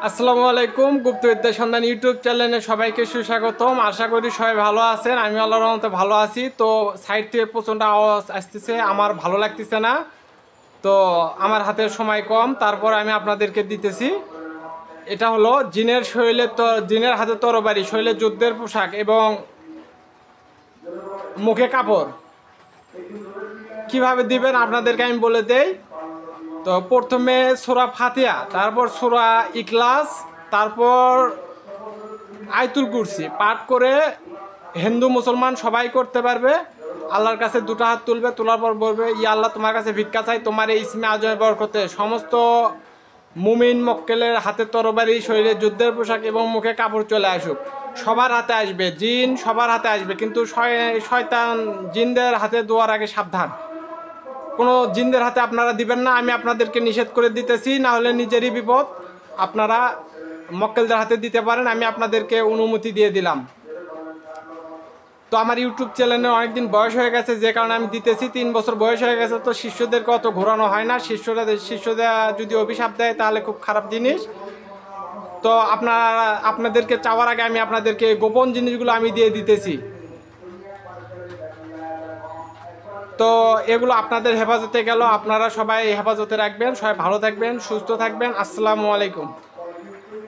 আসসালামু আলাইকুম। গুপ্তবিদ্যা সন্ধান ইউটিউব চ্যানেলে সবাইকে সুস্বাগতম। আশা করি সবাই ভালো আছেন। আমি আল্লাহর রহমতে ভালো আছি। তো সাইড থেকে প্রচণ্ড আওয়াজ আসতেছে, আমার ভালো লাগতেছে না। তো আমার হাতে সময় কম, তারপর আমি আপনাদেরকে দিতেছি। এটা হলো জিনের হাতে তরবারি, শৈলের যুদ্ধের পোশাক এবং মুখে কাপড়। কিভাবে দিবেন আপনাদেরকে আমি বলে দেই। তো প্রথমে সূরা ফাতিহা, তারপর সূরা ইখলাস, তারপর আয়াতুল কুরসি পাঠ করে হিন্দু মুসলমান সবাই করতে পারবে। আল্লাহর কাছে দুটো হাত তুলবে, তোলার পর বলবে, ইয়া আল্লাহ, তোমার কাছে ভিক্ষা চাই, তোমার এই ইসমে আজমে বরকতে সমস্ত মুমিন মক্কেলের হাতে তরবারি, শরীরে যুদ্ধের পোশাক এবং মুখে কাপড় চলে আসুক। সবার হাতে আসবে, জিন সবার হাতে আসবে, কিন্তু শয়তান জিনদের হাতে দেওয়ার আগে সাবধান। কোনো জিনদের হাতে আপনারা দিবেন না, আমি আপনাদেরকে নিষেধ করে দিতেছি, না হলে নিজেরই বিপদ। আপনারা মক্কেলদের হাতে দিতে পারেন, আমি আপনাদেরকে অনুমতি দিয়ে দিলাম। তো আমার ইউটিউব চ্যানেলে অনেকদিন বয়স হয়ে গেছে, যে কারণে আমি দিতেছি। 3 বছর বয়স হয়ে গেছে, তো শিষ্যদেরকে অত ঘোরানো হয় না। শিষ্যরা যদি অভিশাপ দেয় তাহলে খুব খারাপ জিনিস। তো আপনাদেরকে চাওয়ার আগে আমি আপনাদেরকে গোপন জিনিসগুলো আমি দিয়ে দিতেছি। তো এগুলো আপনাদের হেফাজতে গেল, আপনারা সবাই হেফাজতে রাখবেন, সবাই ভালো থাকবেন, সুস্থ থাকবেন। আসসালামু আলাইকুম।